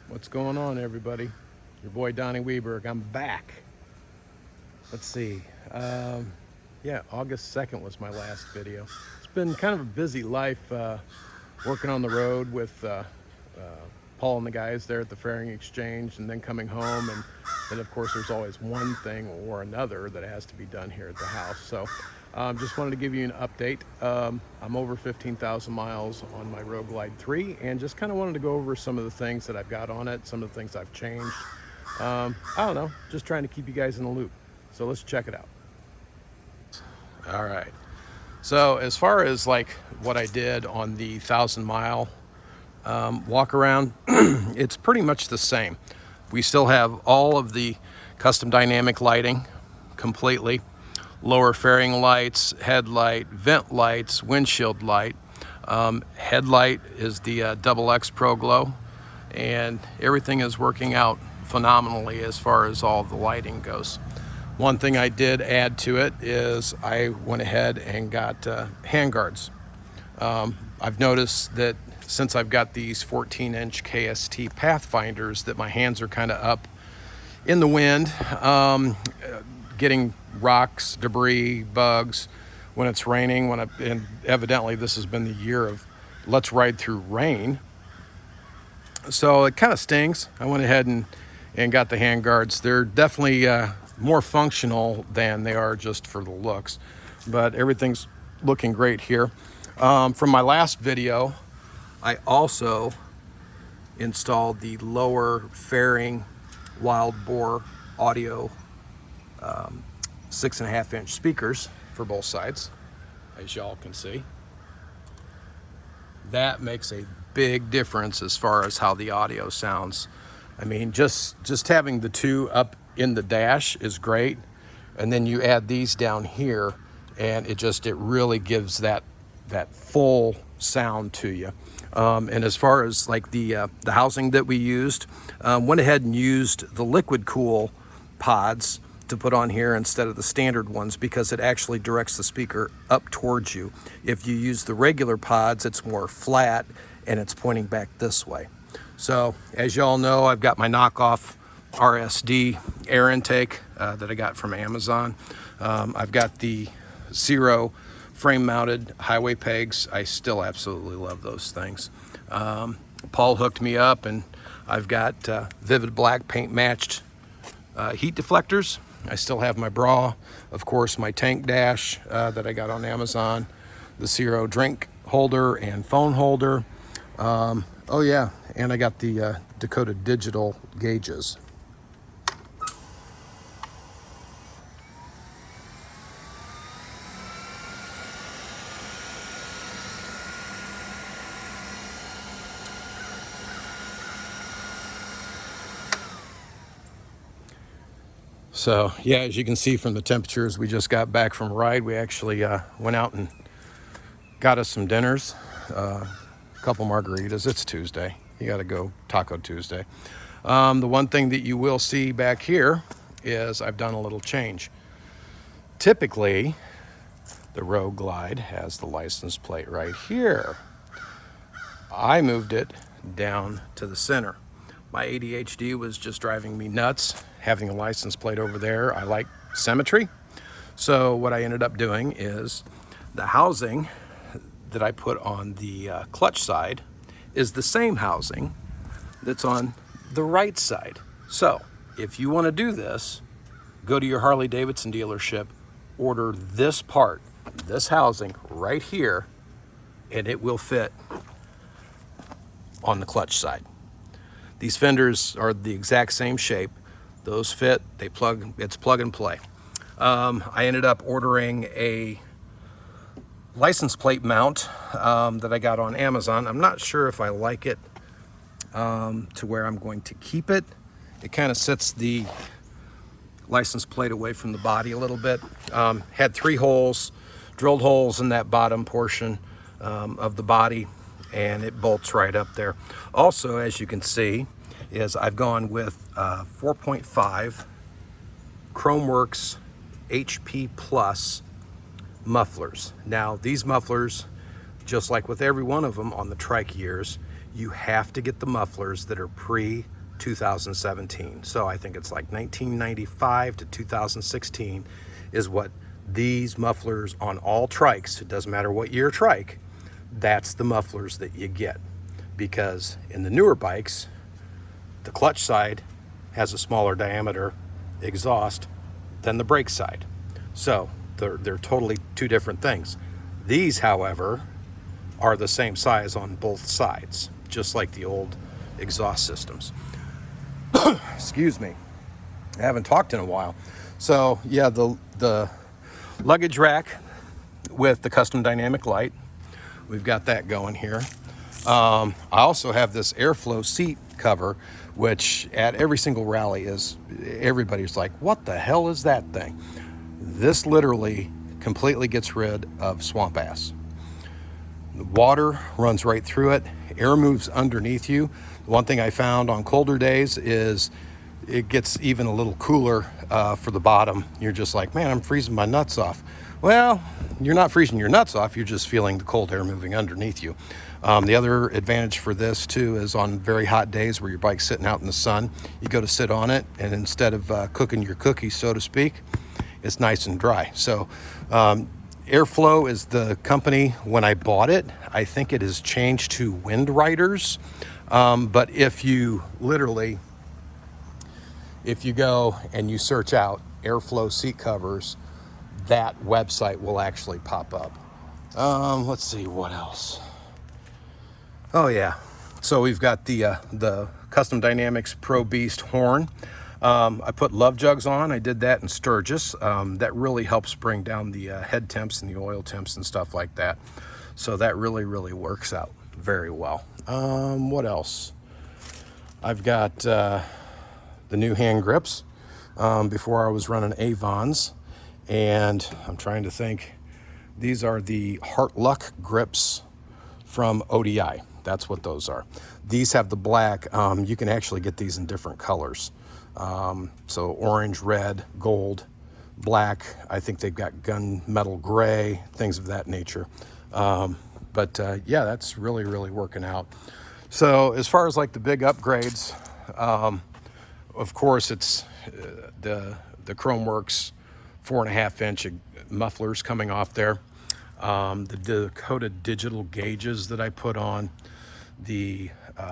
What's going on, everybody? Your boy Donnie Weberg. I'm back. Let's see. Yeah, August 2nd was my last video. It's been kind of a busy life working on the road with Paul and the guys there at the Fairing Exchange, and then coming home. And then, of course, there's always one thing or another that has to be done here at the house. So just wanted to give you an update. I'm over 15,000 miles on my Road Glide 3, and just kind of wanted to go over some of the things that I've got on it, some of the things I've changed. I don't know, just trying to keep you guys in the loop. So let's check it out. All right. So as far as like what I did on the 1,000-mile walk around, it's pretty much the same. We still have all of the custom dynamic lighting completely. Lower fairing lights, headlight, vent lights, windshield light. Headlight is the Double X Pro Glow, and everything is working out phenomenally as far as all the lighting goes. One thing I did add to it is I went ahead and got handguards. I've noticed that since I've got these 14-inch KST Pathfinders that my hands are kind of up in the wind, getting rocks, debris, bugs when it's raining. And evidently this has been the year of let's ride through rain. So it kind of stings. I went ahead and got the handguards. They're definitely more functional than they are just for the looks, but everything's looking great here. From my last video, I also installed the lower fairing wild boar audio 6.5-inch speakers for both sides, as y'all can see. That makes a big difference as far as how the audio sounds. I mean, just having the two up in the dash is great, and then you add these down here, and it really gives that full sound to you. And as far as like the housing that we used, went ahead and used the liquid cool pods to put on here instead of the standard ones, because it actually directs the speaker up towards you. If you use the regular pods, it's more flat and it's pointing back this way. So as y'all know, I've got my knockoff RSD air intake that I got from Amazon. I've got the Zero frame mounted highway pegs. I still absolutely love those things. Paul hooked me up, and I've got vivid black paint matched heat deflectors. I still have my bra, of course, my tank dash that I got on Amazon, the Zero drink holder and phone holder. Oh yeah, and I got the Dakota digital gauges. So yeah, as you can see from the temperatures, we just got back from a ride. We actually went out and got us some dinners, a couple margaritas. It's Tuesday. You got to go Taco Tuesday. The one thing that you will see back here is I've done a little change. Typically, the Road Glide has the license plate right here. I moved it down to the center. My ADHD was just driving me nuts having a license plate over there. I like symmetry. So what I ended up doing is the housing that I put on the clutch side is the same housing that's on the right side. So if you want to do this, go to your Harley-Davidson dealership, order this part, this housing right here, and it will fit on the clutch side. These fenders are the exact same shape. Those fit, it's plug and play. I ended up ordering a license plate mount that I got on Amazon. I'm not sure if I like it to where I'm going to keep it. It kind of sets the license plate away from the body a little bit. Had 3 holes, drilled holes in that bottom portion of the body, and it bolts right up there. Also, as you can see, is I've gone with 4.5 Chromeworks HP Plus mufflers. Now, these mufflers, just like with every one of them on the trike years, you have to get the mufflers that are pre 2017. So I think it's like 1995 to 2016 is what these mufflers on all trikes, it doesn't matter what year trike, that's the mufflers that you get. Because in the newer bikes, the clutch side has a smaller diameter exhaust than the brake side. So they're totally two different things. These, however, are the same size on both sides, just like the old exhaust systems. Excuse me. I haven't talked in a while. So yeah, the luggage rack with the custom dynamic light, we've got that going here. I also have this airflow seat cover, which at every single rally is, everybody's like, what the hell is that thing? This literally completely gets rid of swamp ass. The water runs right through it. Air moves underneath you. One thing I found on colder days is it gets even a little cooler for the bottom. You're just like, man, I'm freezing my nuts off. Well, you're not freezing your nuts off. You're just feeling the cold air moving underneath you. The other advantage for this too is on very hot days where your bike's sitting out in the sun, you go to sit on it, and instead of cooking your cookies, so to speak, it's nice and dry. So Airflow is the company. When I bought it, I think it has changed to Wind Riders. But if you go and you search out Airflow seat covers, that website will actually pop up. Let's see what else. Oh yeah, so we've got the Custom Dynamics Pro Beast horn. I put love jugs on. I did that in Sturgis. That really helps bring down the head temps and the oil temps and stuff like that. So that really works out very well. What else? I've got the new hand grips. Before I was running Avons, and I'm trying to think. These are the Heart Luck grips from ODI. That's what those are. These have the black. You can actually get these in different colors. So orange, red, gold, black. I think they've got gunmetal gray, things of that nature. But yeah, that's really working out. So as far as like the big upgrades, of course it's the Chromeworks 4.5-inch mufflers coming off there. The Dakota digital gauges that I put on, the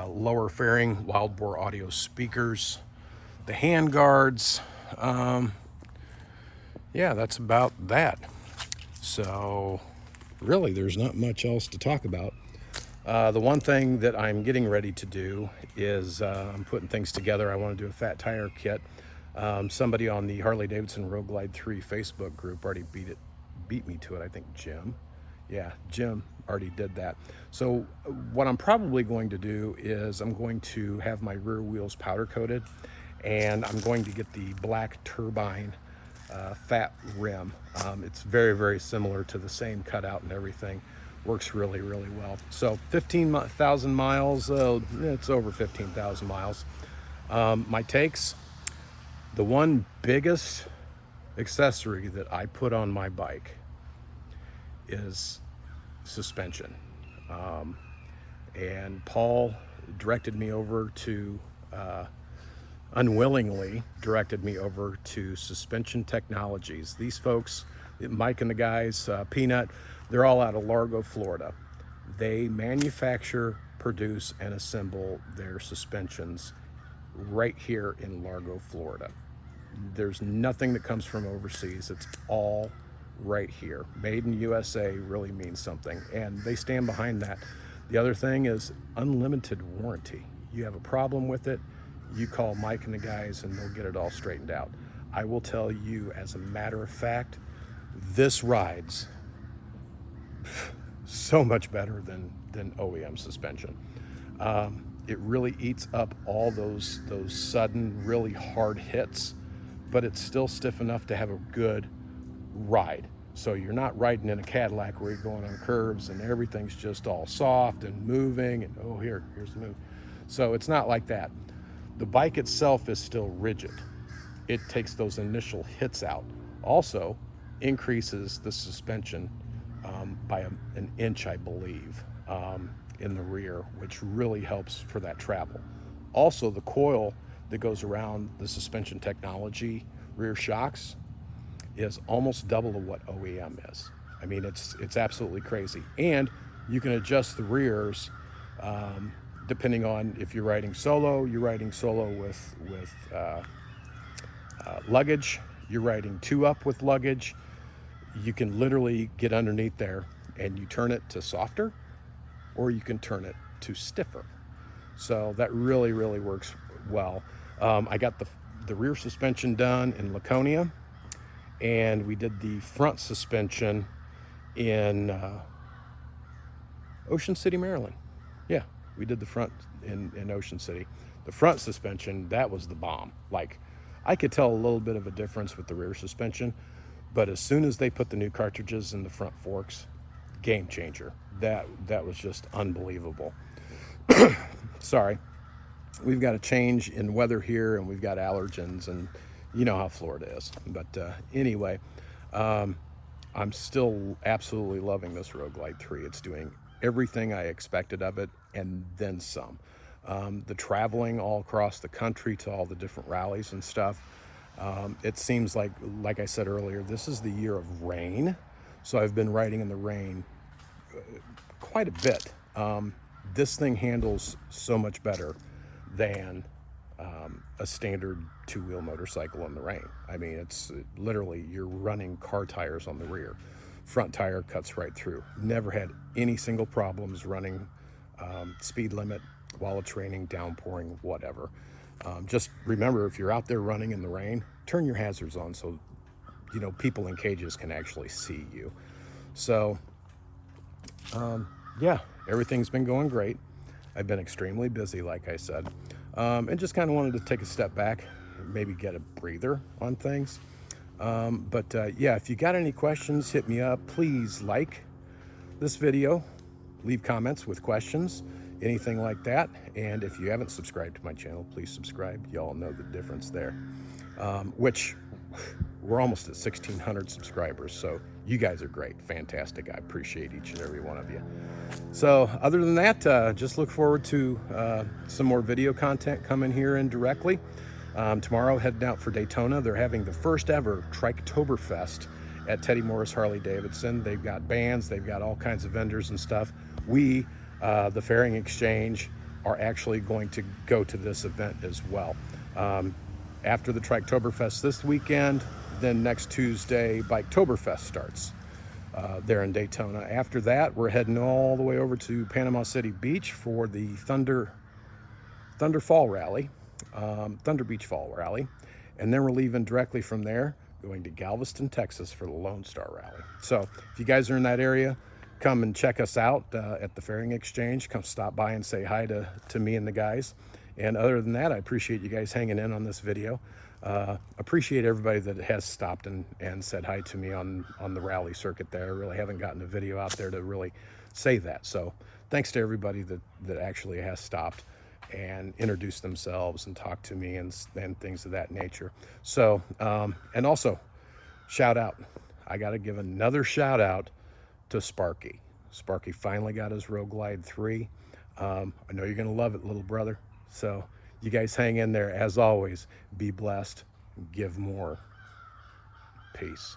lower fairing wild bore audio speakers, the hand guards. Yeah, that's about that. So really there's not much else to talk about. The one thing that I'm getting ready to do is I'm putting things together. I want to do a fat tire kit. Somebody on the Harley-Davidson Road Glide 3 Facebook group already beat me to it. I think Jim. Yeah, Jim already did that. So what I'm probably going to do is I'm going to have my rear wheels powder coated, and I'm going to get the black turbine fat rim. It's very similar to the same cutout and everything. Works really well. So 15,000 miles, it's over 15,000 miles. My takes, the one biggest accessory that I put on my bike is suspension. And Paul directed me over to, unwillingly directed me over to Suspension Technologies. These folks, Mike and the guys, Peanut, they're all out of Largo, Florida. They manufacture, produce, and assemble their suspensions right here in Largo, Florida. There's nothing that comes from overseas. It's all right here. Made in USA really means something, and they stand behind that. The other thing is unlimited warranty. You have a problem with it, you call Mike and the guys and they'll get it all straightened out. I will tell you, as a matter of fact, this rides so much better than OEM suspension. It really eats up all those sudden, really hard hits, but it's still stiff enough to have a good ride. So you're not riding in a Cadillac where you're going on curves and everything's just all soft and moving and oh, here's the move. So it's not like that. The bike itself is still rigid. It takes those initial hits out. Also increases the suspension by an inch, I believe, in the rear, which really helps for that travel. Also, the coil that goes around the suspension technology rear shocks is almost double of what OEM is. I mean, it's absolutely crazy. And you can adjust the rears depending on if you're riding solo. You're riding solo with luggage. You're riding two up with luggage. You can literally get underneath there and you turn it to softer, or you can turn it to stiffer. So that really, really works well. I got the rear suspension done in Laconia, and we did the front suspension in Ocean City, Maryland. Yeah, we did the front in Ocean City. The front suspension, that was the bomb. Like, I could tell a little bit of a difference with the rear suspension, but as soon as they put the new cartridges in the front forks, game changer. That was just unbelievable. Sorry. We've got a change in weather here, and we've got allergens, and you know how Florida is. But anyway, I'm still absolutely loving this Road Glide 3. It's doing everything I expected of it, and then some. The traveling all across the country to all the different rallies and stuff. It seems like I said earlier, this is the year of rain. So I've been riding in the rain quite a bit. This thing handles so much better than a standard two-wheel motorcycle in the rain. I mean, it's literally, you're running car tires on the rear. Front tire cuts right through. Never had any single problems running speed limit while it's raining, downpouring, whatever. Just remember, if you're out there running in the rain, turn your hazards on so people in cages can actually see you. So yeah, everything's been going great. I've been extremely busy, like I said, and just kind of wanted to take a step back, maybe get a breather on things. Yeah, if you got any questions, hit me up. Please like this video, leave comments with questions, anything like that. And if you haven't subscribed to my channel, please subscribe. Y'all know the difference there, which we're almost at 1,600 subscribers. So you guys are great. Fantastic. I appreciate each and every one of you. So other than that, just look forward to some more video content coming here in directly. Tomorrow, heading out for Daytona. They're having the first ever Triketoberfest at Teddy Morris Harley-Davidson. They've got bands, they've got all kinds of vendors and stuff. We, the Fairing Exchange, are actually going to go to this event as well. After the Triketoberfest this weekend, then next Tuesday, Biketoberfest starts there in Daytona. After that, we're heading all the way over to Panama City Beach for the Thunder Fall Rally. Thunder Beach Fall Rally, and then we're leaving directly from there, going to Galveston, Texas for the Lone Star Rally. So if you guys are in that area, come and check us out at the Fairing Exchange. Come stop by and say hi to me and the guys. And other than that, I appreciate you guys hanging in on this video. Appreciate everybody that has stopped and said hi to me on the rally circuit there. I really haven't gotten a video out there to really say that. So thanks to everybody that actually has stopped and introduce themselves and talk to me and things of that nature. So, and also, shout out. I got to give another shout out to Sparky. Sparky finally got his Road Glide 3. I know you're going to love it, little brother. So you guys hang in there. As always, be blessed. Give more. Peace.